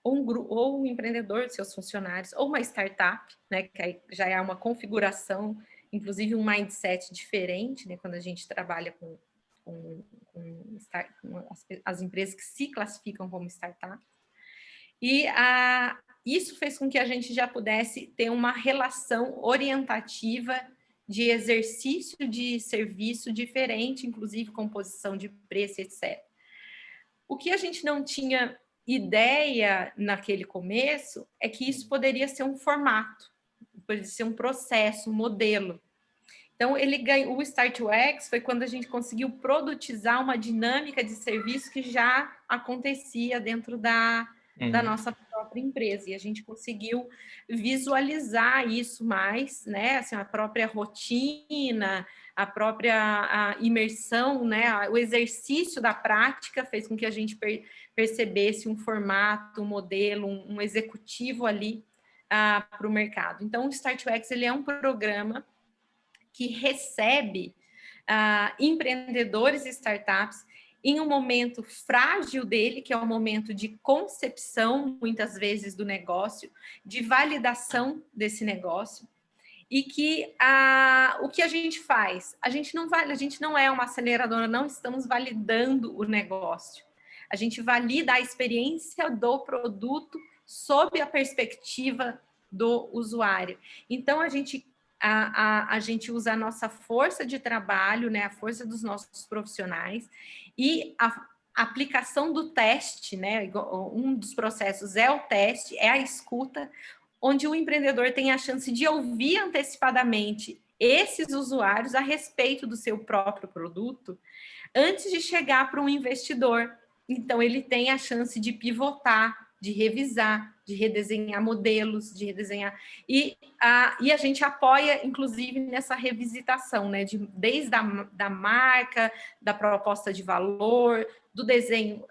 ou um empreendedor de seus funcionários, ou uma startup, né, que aí já é uma configuração, inclusive um mindset diferente, né, quando a gente trabalha com as empresas que se classificam como startup. E isso fez com que a gente já pudesse ter uma relação orientativa de exercício de serviço diferente, inclusive composição de preço, etc. O que a gente não tinha ideia naquele começo é que isso poderia ser um formato, poderia ser um processo, um modelo. Então, o Start UX foi quando a gente conseguiu produtizar uma dinâmica de serviço que já acontecia dentro da nossa própria empresa. E a gente conseguiu visualizar isso mais, né? Assim, a própria rotina, a própria imersão, né? O exercício da prática fez com que a gente percebesse um formato, um modelo, um executivo ali para o mercado. Então, o Start UX, ele é um programa que recebe empreendedores e startups em um momento frágil dele, que é o momento de concepção, muitas vezes, do negócio, de validação desse negócio, e que o que a gente faz? A gente não é uma aceleradora, não estamos validando o negócio. A gente valida a experiência do produto sob a perspectiva do usuário. Então, a gente usa a nossa força de trabalho, né, a força dos nossos profissionais e a aplicação do teste, né, um dos processos é o teste, é a escuta, onde o empreendedor tem a chance de ouvir antecipadamente esses usuários a respeito do seu próprio produto antes de chegar para um investidor. Então, ele tem a chance de pivotar, de revisar, de redesenhar modelos, de redesenhar. E a gente apoia, inclusive, nessa revisitação, né? Desde da marca, da proposta de valor, do desenho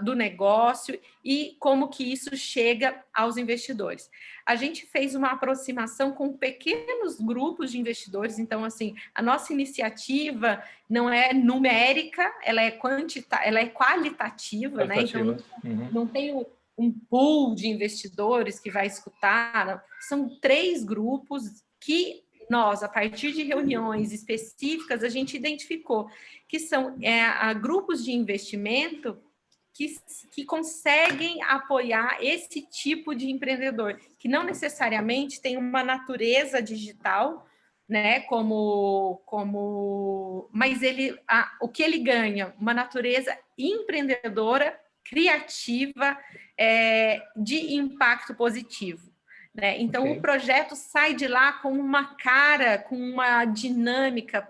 do negócio e como que isso chega aos investidores. A gente fez uma aproximação com pequenos grupos de investidores, então, assim, a nossa iniciativa não é numérica, ela é qualitativa, né? Então, não tem um pool de investidores que vai escutar, não. São 3 grupos que nós, a partir de reuniões específicas, a gente identificou que são grupos de investimento que conseguem apoiar esse tipo de empreendedor, que não necessariamente tem uma natureza digital, né? Mas o que ele ganha? Uma natureza empreendedora, criativa, de impacto positivo. Né? Então, o projeto sai de lá com uma cara, com uma dinâmica,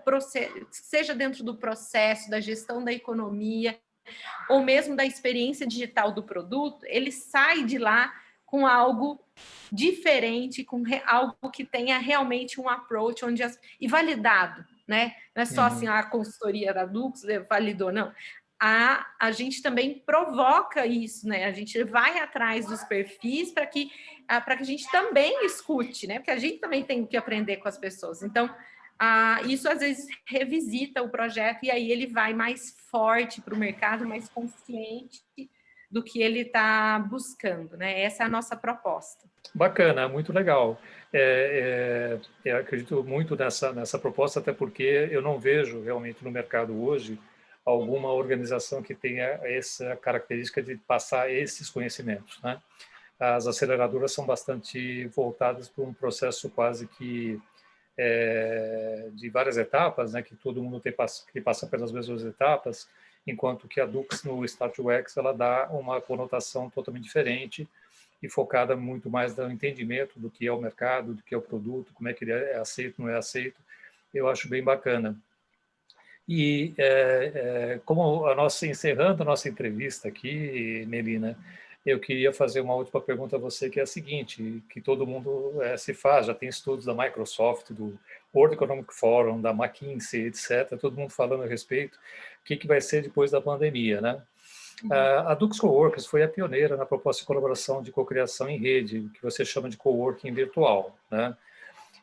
seja dentro do processo, da gestão da economia, ou mesmo da experiência digital do produto, ele sai de lá com algo diferente, com algo que tenha realmente um approach e validado, né? Não é só assim, a consultoria da Dux validou, não. A gente também provoca isso, né? A gente vai atrás dos perfis para que a gente também escute, né? Porque a gente também tem que aprender com as pessoas. Então, isso às vezes revisita o projeto e aí ele vai mais forte para o mercado, mais consciente do que ele está buscando, né? Essa é a nossa proposta. Bacana, muito legal. Eu acredito muito nessa proposta, até porque eu não vejo realmente no mercado hoje alguma organização que tenha essa característica de passar esses conhecimentos, né? As aceleradoras são bastante voltadas para um processo quase que de várias etapas, né? Que todo mundo que passa pelas mesmas etapas, enquanto que a Dux no Start UX ela dá uma conotação totalmente diferente e focada muito mais no entendimento do que é o mercado, do que é o produto, como é que ele é aceito, não é aceito. Eu acho bem bacana. E como encerrando a nossa entrevista aqui, Melina, eu queria fazer uma última pergunta a você, que é a seguinte, que todo mundo se faz, já tem estudos da Microsoft, do World Economic Forum, da McKinsey, etc., todo mundo falando a respeito, o que vai ser depois da pandemia, né? A Dux Coworkers foi a pioneira na proposta de colaboração de cocriação em rede, que você chama de coworking virtual, né?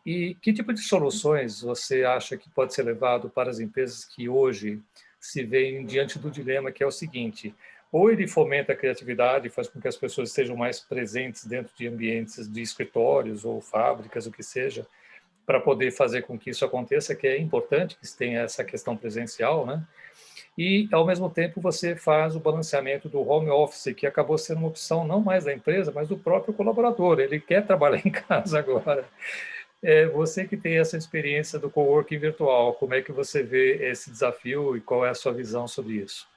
E que tipo de soluções você acha que pode ser levado para as empresas que hoje se veem diante do dilema que é o seguinte: ou ele fomenta a criatividade, faz com que as pessoas estejam mais presentes dentro de ambientes de escritórios ou fábricas, o que seja, para poder fazer com que isso aconteça, que é importante que tenha essa questão presencial, né? E, ao mesmo tempo, você faz o balanceamento do home office, que acabou sendo uma opção não mais da empresa, mas do próprio colaborador. Ele quer trabalhar em casa agora. Você que tem essa experiência do coworking virtual, como é que você vê esse desafio e qual é a sua visão sobre isso?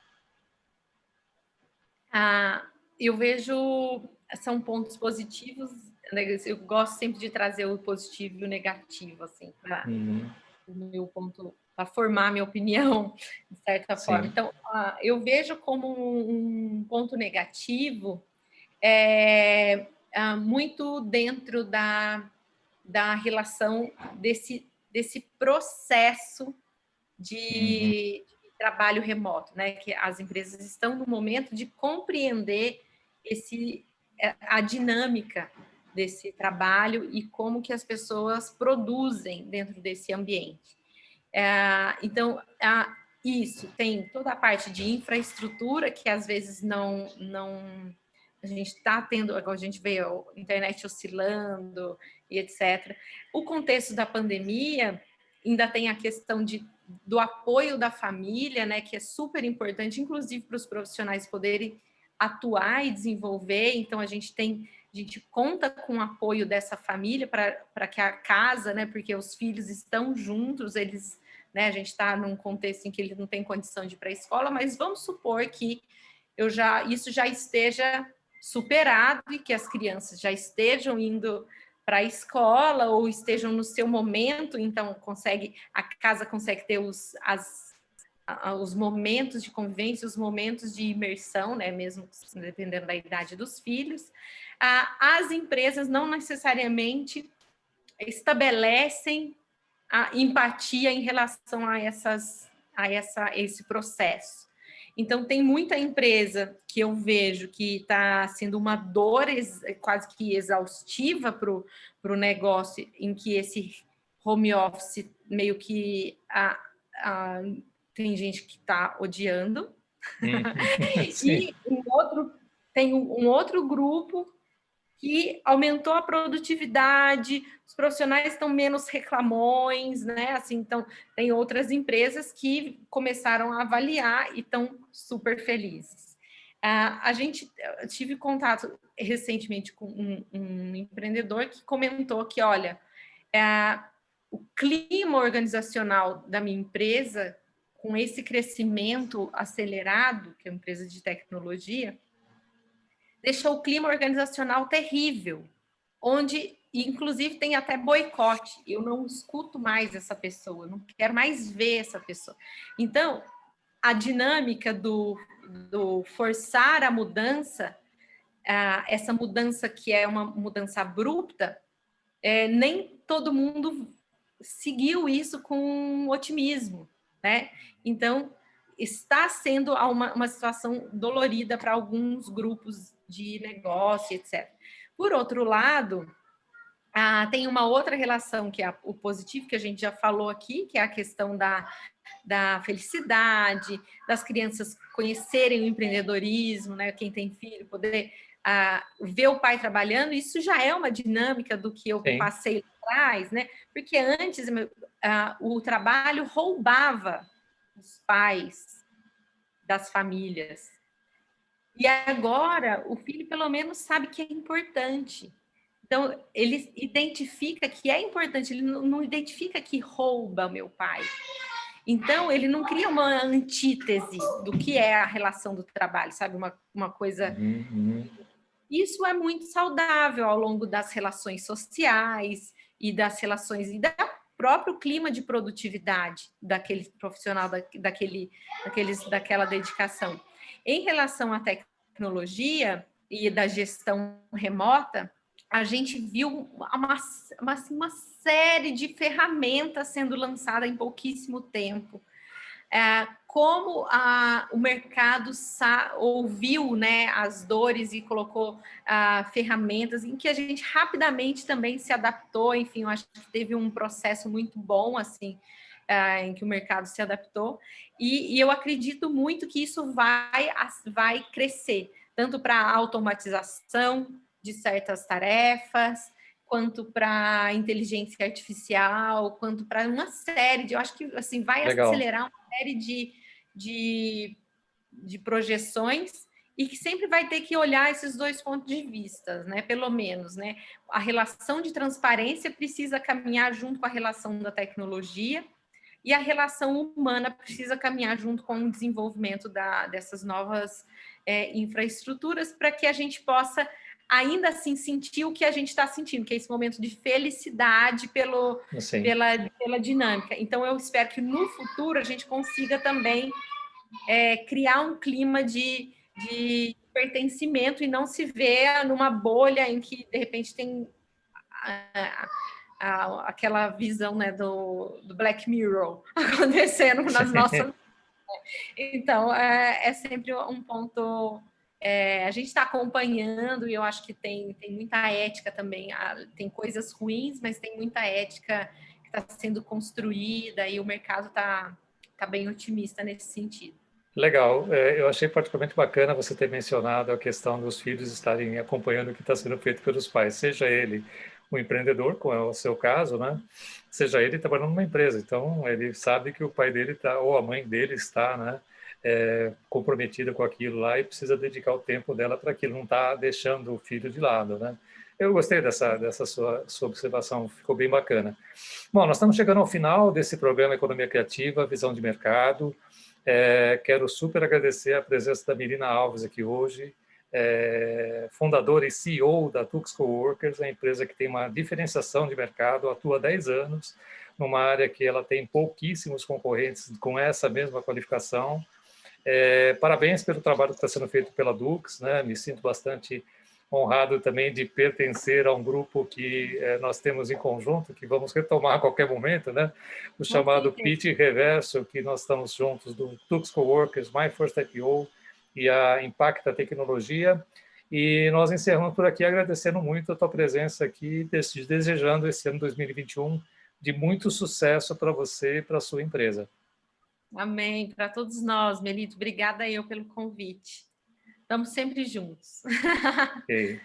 Eu vejo, são pontos positivos, né? Eu gosto sempre de trazer o positivo e o negativo, assim, para o meu ponto, para formar minha opinião, de certa forma. Então, eu vejo como um ponto negativo muito dentro da relação desse processo de trabalho remoto, né? Que as empresas estão no momento de compreender a dinâmica desse trabalho e como que as pessoas produzem dentro desse ambiente. Então, isso tem toda a parte de infraestrutura que às vezes não a gente está tendo, agora a gente vê a internet oscilando e etc. O contexto da pandemia ainda tem a questão do apoio da família, né, que é super importante, inclusive para os profissionais poderem atuar e desenvolver. Então a gente conta com o apoio dessa família para que a casa, né, porque os filhos estão juntos, eles, né, a gente está num contexto em que ele não tem condição de ir para a escola, mas vamos supor que isso já esteja superado e que as crianças já estejam indo para a escola ou estejam no seu momento, então a casa consegue ter os momentos de convivência, os momentos de imersão, né, mesmo dependendo da idade dos filhos. As empresas não necessariamente estabelecem a empatia em relação a esse processo. Então, tem muita empresa que eu vejo que está sendo uma dor quase que exaustiva para o negócio, em que esse home office meio que tem gente que está odiando. E tem um outro grupo que aumentou a produtividade, os profissionais estão menos reclamões, né? Assim, então, tem outras empresas que começaram a avaliar e estão super felizes. Eu tive contato recentemente com um empreendedor que comentou que, olha, o clima organizacional da minha empresa, com esse crescimento acelerado, que é uma empresa de tecnologia, deixou o clima organizacional terrível, onde, inclusive, tem até boicote. Eu não escuto mais essa pessoa, não quero mais ver essa pessoa. Então, a dinâmica do forçar a mudança, essa mudança que é uma mudança abrupta, nem todo mundo seguiu isso com otimismo, né? Então, está sendo uma situação dolorida para alguns grupos de negócio, etc. Por outro lado, tem uma outra relação que é o positivo, que a gente já falou aqui, que é a questão da felicidade, das crianças conhecerem o empreendedorismo, né? Quem tem filho, poder ver o pai trabalhando, isso já é uma dinâmica do que eu passei lá atrás, né? Porque antes o trabalho roubava os pais das famílias. E agora o filho pelo menos sabe que é importante. Então, ele identifica que é importante, ele não identifica que rouba o meu pai. Então, ele não cria uma antítese do que é a relação do trabalho, sabe? Uma coisa... Isso é muito saudável ao longo das relações sociais e das relações e do próprio clima de produtividade daquele profissional, daquela dedicação. Em relação à tecnologia e da gestão remota, a gente viu uma série de ferramentas sendo lançada em pouquíssimo tempo. Como o mercado ouviu, né, as dores e colocou ferramentas em que a gente rapidamente também se adaptou. Enfim, eu acho que teve um processo muito bom, assim, em que o mercado se adaptou. E eu acredito muito que isso vai crescer, tanto para a automatização de certas tarefas, quanto para inteligência artificial, quanto para uma série de... Eu acho que assim, vai acelerar uma série de projeções e que sempre vai ter que olhar esses dois pontos de vista, né? Pelo menos, né? A relação de transparência precisa caminhar junto com a relação da tecnologia e a relação humana precisa caminhar junto com o desenvolvimento dessas novas infraestruturas para que a gente possa ainda assim sentir o que a gente está sentindo, que é esse momento de felicidade pela dinâmica. Então, eu espero que no futuro a gente consiga também criar um clima de pertencimento e não se ver numa bolha em que, de repente, tem aquela visão, né, do Black Mirror acontecendo nas nossas... Então, é sempre um ponto... a gente está acompanhando e eu acho que tem muita ética também. Tem coisas ruins, mas tem muita ética que está sendo construída e o mercado está bem otimista nesse sentido. Legal. Eu achei particularmente bacana você ter mencionado a questão dos filhos estarem acompanhando o que está sendo feito pelos pais, seja ele um empreendedor, como é o seu caso, né? Seja ele trabalhando numa empresa. Então, ele sabe que o pai dele está, ou a mãe dele está, né? Comprometida com aquilo lá e precisa dedicar o tempo dela para aquilo, não está deixando o filho de lado, né? Eu gostei dessa sua observação, ficou bem bacana. Bom, nós estamos chegando ao final desse programa Economia Criativa, Visão de Mercado. Quero super agradecer a presença da Mirina Alves aqui hoje, fundadora e CEO da Tux Coworkers, a empresa que tem uma diferenciação de mercado, atua há 10 anos, numa área que ela tem pouquíssimos concorrentes com essa mesma qualificação. Parabéns pelo trabalho que está sendo feito pela Dux, né? Me sinto bastante honrado também de pertencer a um grupo que nós temos em conjunto, que vamos retomar a qualquer momento, né? O chamado Pitch Reverso, que nós estamos juntos, do Tux Coworkers, My First IPO e a Impacta Tecnologia. E nós encerramos por aqui agradecendo muito a tua presença aqui, desejando esse ano 2021 de muito sucesso para você e para a sua empresa. Amém. Para todos nós, Melito. Obrigada eu pelo convite. Estamos sempre juntos. Ok.